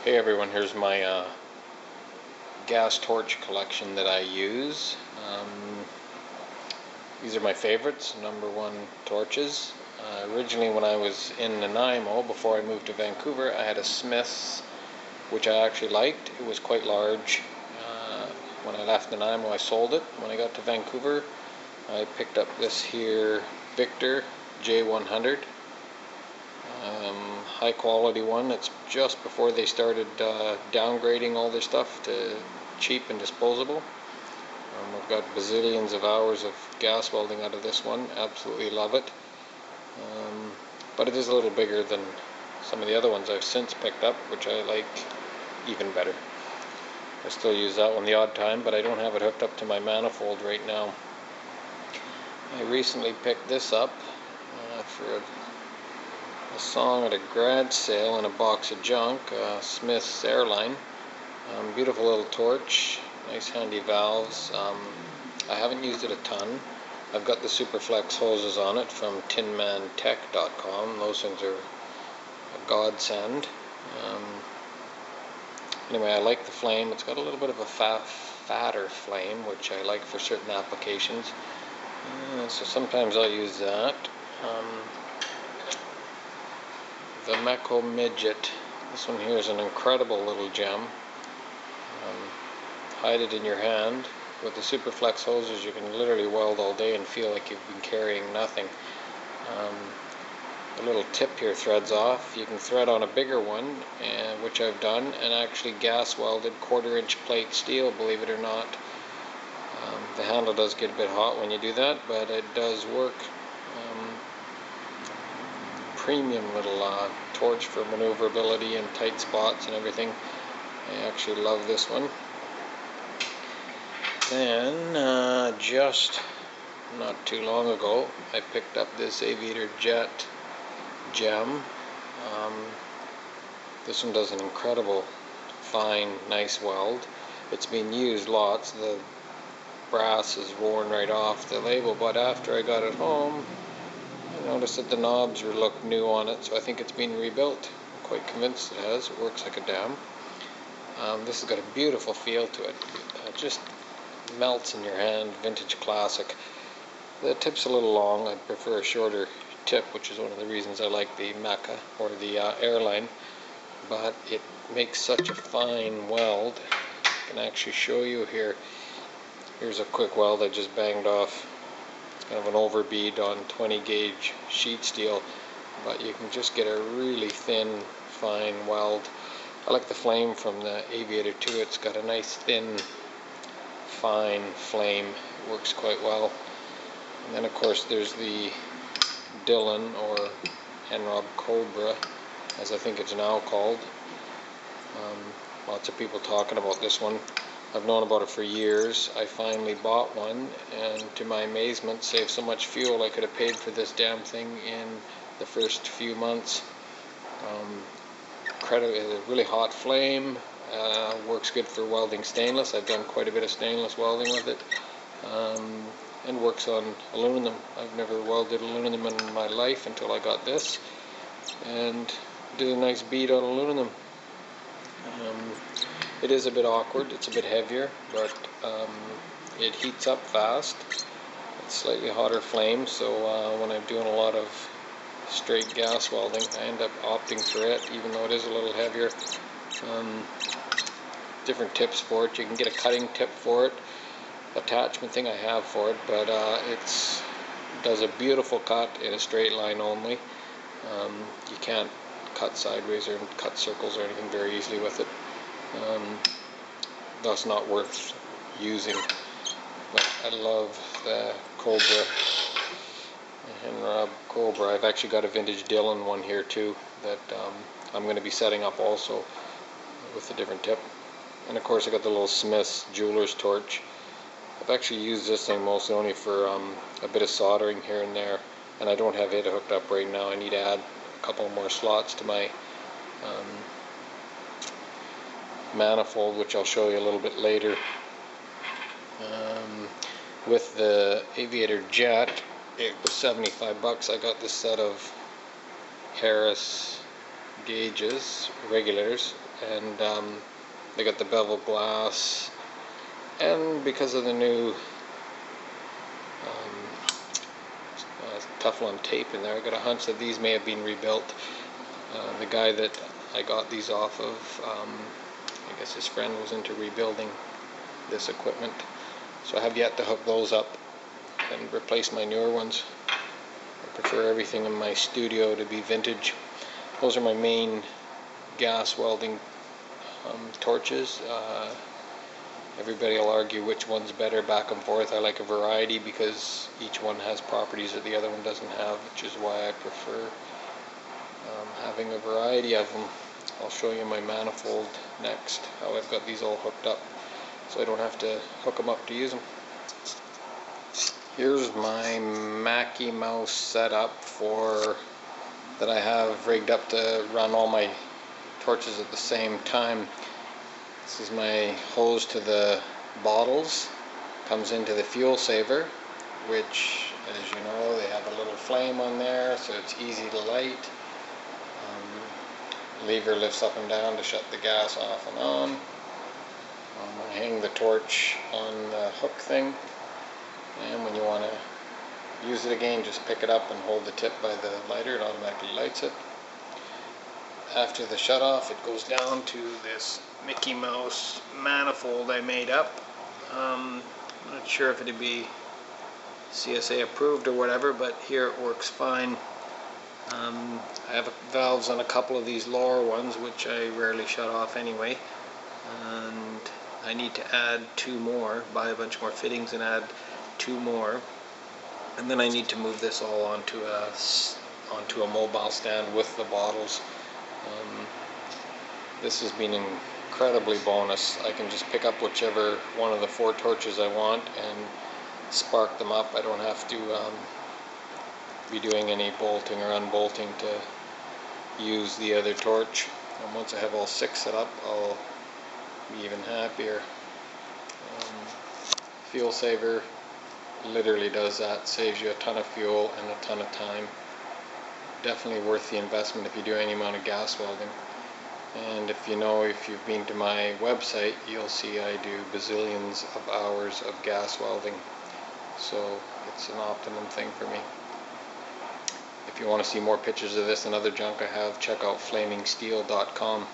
Hey everyone, here's my gas torch collection that I use. These are my favorites, #1 torches. Originally when I was in Nanaimo, before I moved to Vancouver, I had a Smith's, which I actually liked. It was quite large. When I left Nanaimo, I sold it. When I got to Vancouver, I picked up this here Victor J100. High quality one. It's just before they started downgrading all their stuff to cheap and disposable. I've got bazillions of hours of gas welding out of this one. Absolutely love it. But it is a little bigger than some of the other ones I've since picked up, which I like even better. I still use that one the odd time, but I don't have it hooked up to my manifold right now. I recently picked this up for a song at a garage sale in a box of junk, Smith's Airline. Beautiful little torch, nice handy valves. I haven't used it a ton. I've got the Superflex hoses on it from tinmantech.com. Those things are a godsend. Anyway, I like the flame. It's got a little bit of a fatter flame, which I like for certain applications. So sometimes I'll use that. The Meco Midget. This one here is an incredible little gem. Hide it in your hand. With the Superflex hoses, you can literally weld all day and feel like you've been carrying nothing. The little tip here threads off. You can thread on a bigger one, which I've done, and actually gas welded 1/4-inch plate steel, believe it or not. The handle does get a bit hot when you do that, but it does work. Premium little torch for maneuverability and tight spots and everything. I actually love this one. Then just not too long ago, I picked up this Aviator Jet gem. This one does an incredible fine, nice weld. It's been used lots. The brass is worn right off the label, but after I got it home, I noticed that the knobs look new on it, so I think it's been rebuilt. I'm quite convinced it has. It works like a dam. This has got a beautiful feel to it. It just melts in your hand. Vintage classic. The tip's a little long. I'd prefer a shorter tip, which is one of the reasons I like the Meca or the Airline. But it makes such a fine weld. I can actually show you here. Here's a quick weld I just banged off. Kind of an overbead on 20 gauge sheet steel, but you can just get a really thin, fine weld. I like the flame from the Aviator too. It's got a nice thin, fine flame. It works quite well. And then of course there's the Dillon or Henrob Cobra, as I think it's now called. Lots of people talking about this one. I've known about it for years. I finally bought one, and to my amazement, saved so much fuel I could have paid for this damn thing in the first few months. A really hot flame, works good for welding stainless. I've done quite a bit of stainless welding with it, and works on aluminum. I've never welded aluminum in my life until I got this, and did a nice bead on aluminum. It is a bit awkward, it's a bit heavier, but it heats up fast. It's slightly hotter flame, so when I'm doing a lot of straight gas welding, I end up opting for it, even though it is a little heavier. Different tips for it. You can get a cutting tip for it, attachment thing I have for it, but it does a beautiful cut in a straight line only. You can't cut sideways or cut circles or anything very easily with it. Thus not worth using. But I love the Cobra, the Henrob Cobra. I've actually got a vintage Dillon one here too that I'm going to be setting up also with a different tip. And of course I got the little Smith's jeweler's torch. I've actually used this thing mostly only for a bit of soldering here and there, and I don't have it hooked up right now. I need to add a couple more slots to my manifold, which I'll show you a little bit later. With the Aviator Jet, it was $75. I got this set of Harris gauges, regulators, and they got the bevel glass, and because of the new Teflon tape in there, I got a hunch that these may have been rebuilt. The guy that I got these off of, I guess his friend was into rebuilding this equipment, so I have yet to hook those up and replace my newer ones. I prefer everything in my studio to be vintage. Those are my main gas welding torches. Everybody will argue which one's better back and forth. I like a variety because each one has properties that the other one doesn't have, which is why I prefer having a variety of them. I'll show you my manifold next, how I've got these all hooked up so I don't have to hook them up to use them. Here's my Mackie Mouse setup that I have rigged up to run all my torches at the same time. This is my hose to the bottles, comes into the fuel saver, which, as you know, they have a little flame on there, so it's easy to light. Lever lifts up and down to shut the gas off and on. I hang the torch on the hook thing, and when you want to use it again, just pick it up and hold the tip by the lighter. It automatically lights it. After the shut off, it goes down to this Mickey Mouse manifold I made up. I'm not sure if it'd be CSA approved or whatever, but here it works fine. I have valves on a couple of these lower ones, which I rarely shut off anyway, and I need to add 2 more, buy a bunch more fittings and add 2 more, and then I need to move this all onto a mobile stand with the bottles. This has been incredibly bonus. I can just pick up whichever one of the 4 torches I want and spark them up. I don't have to be doing any bolting or unbolting to use the other torch. And once I have all 6 set up, I'll be even happier. Fuel saver literally does that, saves you a ton of fuel and a ton of time. Definitely worth the investment if you do any amount of gas welding. And if you've been to my website, you'll see I do bazillions of hours of gas welding, so it's an optimum thing for me. If you want to see more pictures of this and other junk I have, check out Flamingsteel.com.